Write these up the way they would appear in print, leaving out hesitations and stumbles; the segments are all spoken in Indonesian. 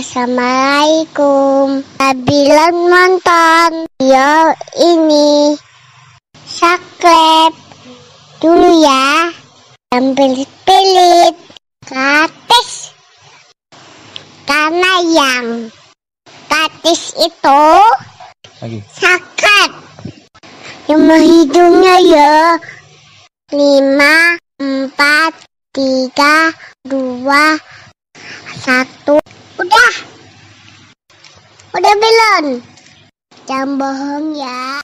Assalamualaikum. Bilang nonton video ini, subscribe dulu ya. Ambil pelit gratis. Karena yang gratis itu subscribe. Yang hidungnya ya 5, 4, 3, 2, 1. Udah belum? Jangan bohong ya.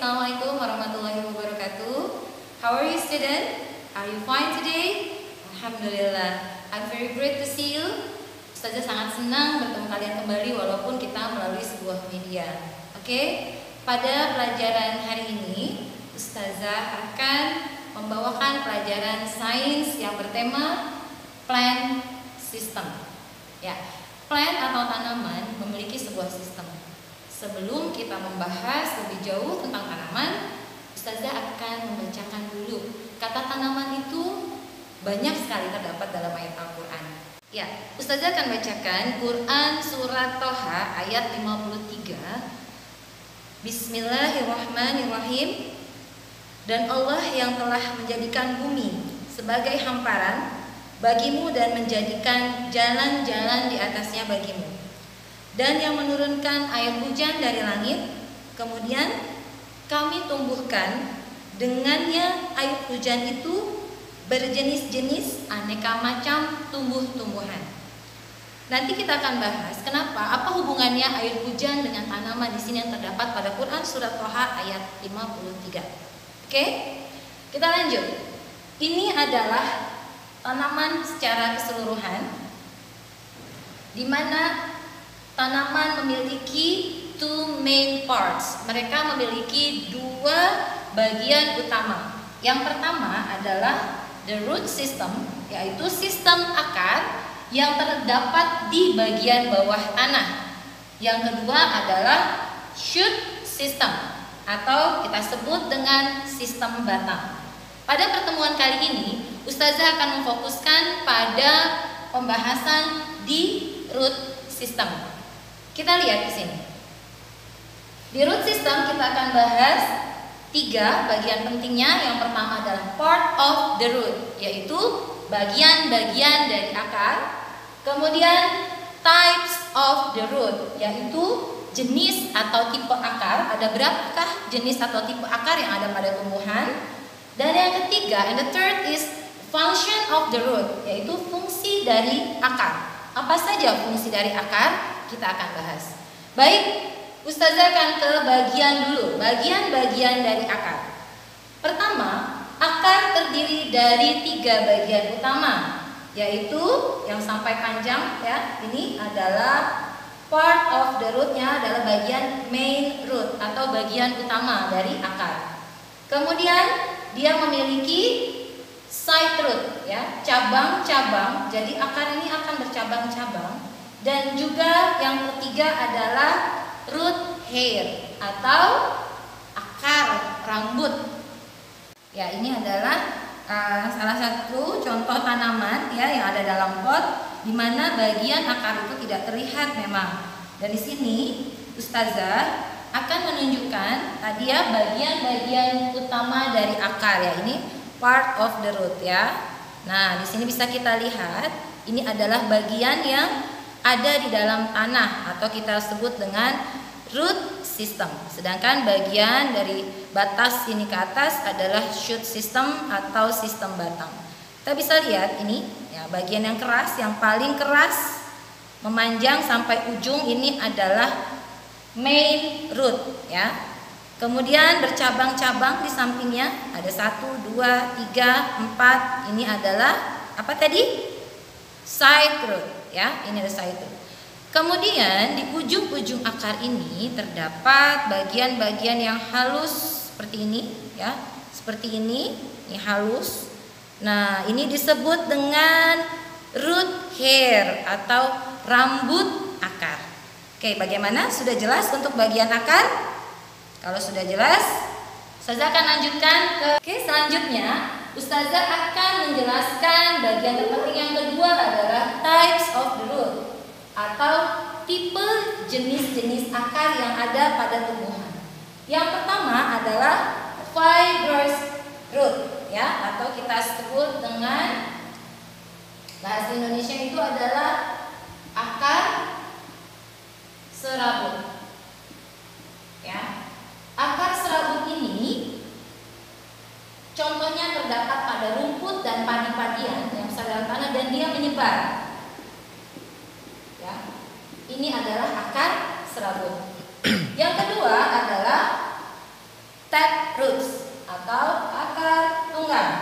Assalamualaikum warahmatullahi wabarakatuh. How are you, student? Are you fine today? Alhamdulillah. I'm very great to see you. Ustazah sangat senang bertemu kalian kembali walaupun kita melalui sebuah media. Oke? Pada pelajaran hari ini, Ustazah akan membawakan pelajaran sains yang bertema plant system. Ya, plant atau tanaman memiliki sebuah sistem. Sebelum kita membahas lebih jauh tentang tanaman, Ustazah akan membacakan dulu. Kata tanaman itu banyak sekali terdapat dalam ayat Al-Quran. Ya, Ustazah akan bacakan Quran Surat Toha ayat 53. Bismillahirrahmanirrahim. Dan Allah yang telah menjadikan bumi sebagai hamparan bagimu dan menjadikan jalan-jalan di atasnya bagimu, dan yang menurunkan air hujan dari langit, kemudian kami tumbuhkan dengannya air hujan itu berjenis-jenis aneka macam tumbuh-tumbuhan. Nanti kita akan bahas kenapa, apa hubungannya air hujan dengan tanaman di sini yang terdapat pada Quran Surat Toha ayat 53. Oke, kita lanjut. Ini adalah tanaman secara keseluruhan, di mana tanaman memiliki two main parts. Mereka memiliki dua bagian utama. Yang pertama adalah the root system, yaitu sistem akar yang terdapat di bagian bawah tanah. Yang kedua adalah shoot system, atau kita sebut dengan sistem batang. Pada pertemuan kali ini, Ustazah akan memfokuskan pada pembahasan di root system. Kita lihat di sini. Di root system kita akan bahas 3 bagian pentingnya. Yang pertama adalah part of the root, yaitu bagian-bagian dari akar. Kemudian types of the root, yaitu jenis atau tipe akar. Ada berapakah jenis atau tipe akar yang ada pada tumbuhan? Dan yang ketiga, and the third is function of the root, yaitu fungsi dari akar. Apa saja fungsi dari akar? Kita akan bahas. Baik, Ustazah akan ke bagian dulu, bagian-bagian dari akar. Pertama, akar terdiri dari 3 bagian utama, yaitu yang sampai panjang ya. Ini adalah part of the rootnya, adalah bagian main root atau bagian utama dari akar. Kemudian dia memiliki side root ya, cabang-cabang. Jadi akar ini akan bercabang-cabang. Dan juga yang ketiga adalah root hair atau akar rambut. Ya, ini adalah salah satu contoh tanaman ya yang ada dalam pot, di mana bagian akar itu tidak terlihat memang. Dari sini Ustazah akan menunjukkan tadi ya bagian-bagian utama dari akar ya. Ini part of the root ya. Nah, di sini bisa kita lihat ini adalah bagian yang ada di dalam tanah atau kita sebut dengan root system. Sedangkan bagian dari batas ini ke atas adalah shoot system atau sistem batang. Kita bisa lihat ini ya, bagian yang keras, yang paling keras memanjang sampai ujung ini adalah main root ya. Kemudian bercabang-cabang di sampingnya ada 1, 2, 3, 4. Ini adalah apa tadi? Side root ya. Ini ada side root. Kemudian di ujung-ujung akar ini terdapat bagian-bagian yang halus seperti ini ya. Seperti ini halus. Nah, ini disebut dengan root hair atau rambut akar. Oke, bagaimana? Sudah jelas untuk bagian akar? Kalau sudah jelas, Ustazah akan lanjutkan ke selanjutnya. Ustazah akan menjelaskan bagian terpenting yang kedua adalah types of the root atau tipe jenis-jenis akar yang ada pada tumbuhan. Yang pertama adalah fibrous root ya, atau kita sebut dengan bahasa Indonesia itu adalah akar serabut. Ya. Akar serabut ini contohnya terdapat pada rumput dan padi-padian yang besar dalam tanah dan dia menyebar. Ya. Ini adalah akar serabut. Yang kedua adalah tap roots atau akar tunggang.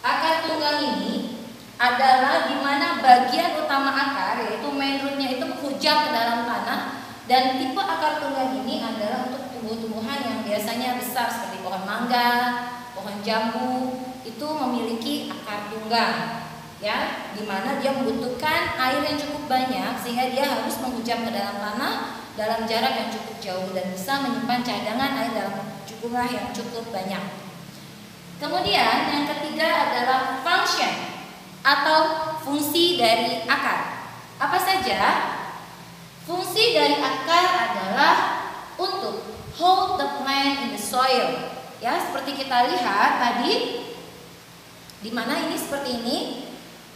Akar tunggang ini adalah di mana bagian utama akar yaitu main rootnya itu menghujam ke dalam tanah, dan tipe akar tunggang ini adalah untuk tumbuh-tumbuhan yang biasanya besar seperti pohon mangga, pohon jambu itu memiliki akar tunggang ya, di mana dia membutuhkan air yang cukup banyak sehingga dia harus menghujam ke dalam tanah dalam jarak yang cukup jauh dan bisa menyimpan cadangan air dalam jumlah yang cukup banyak. Kemudian yang ketiga adalah function atau fungsi dari akar. Apa saja? Fungsi dari akar adalah untuk hold the plant in the soil. Ya, seperti kita lihat tadi, di mana ini seperti ini,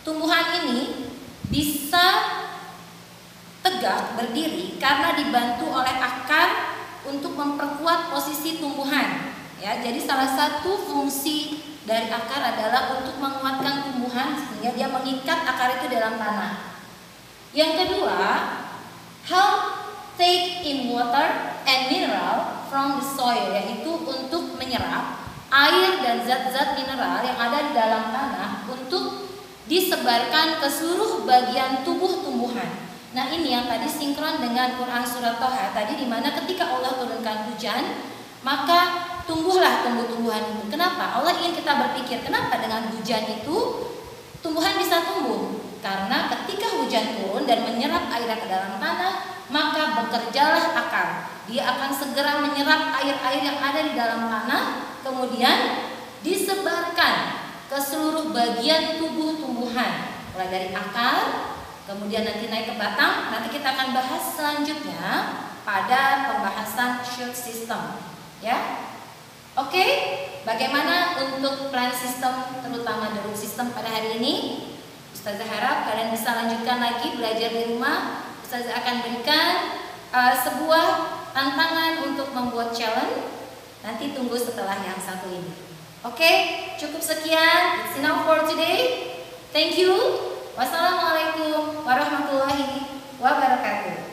tumbuhan ini bisa tegak berdiri karena dibantu oleh akar untuk memperkuat posisi tumbuhan. Ya, jadi salah satu fungsi dari akar adalah untuk menguatkan tumbuhan sehingga dia mengikat akar itu dalam tanah. Yang kedua, help take in water and mineral from the soil, yaitu untuk menyerap air dan zat-zat mineral yang ada di dalam tanah untuk disebarkan ke seluruh bagian tubuh tumbuhan. Nah, ini yang tadi sinkron dengan Quran surat Toha tadi, di mana ketika Allah turunkan hujan, maka tumbuhlah tumbuh-tumbuhan itu. Kenapa? Allah ingin kita berpikir, kenapa dengan hujan itu tumbuhan bisa tumbuh? Karena ketika hujan turun dan menyerap air ke dalam tanah, maka bekerjalah akar. Dia akan segera menyerap air-air yang ada di dalam tanah, kemudian disebarkan ke seluruh bagian tubuh tumbuhan, mulai dari akar, kemudian nanti naik ke batang. Nanti kita akan bahas selanjutnya pada pembahasan shoot system. Ya. Oke, bagaimana untuk plant system, terutama the root system pada hari ini? Ustazah harap kalian bisa lanjutkan lagi belajar di rumah. Ustazah akan berikan sebuah tantangan untuk membuat challenge. Nanti tunggu setelah yang satu ini. Oke, cukup sekian. It's enough for today. Thank you. Wassalamualaikum warahmatullahi wabarakatuh.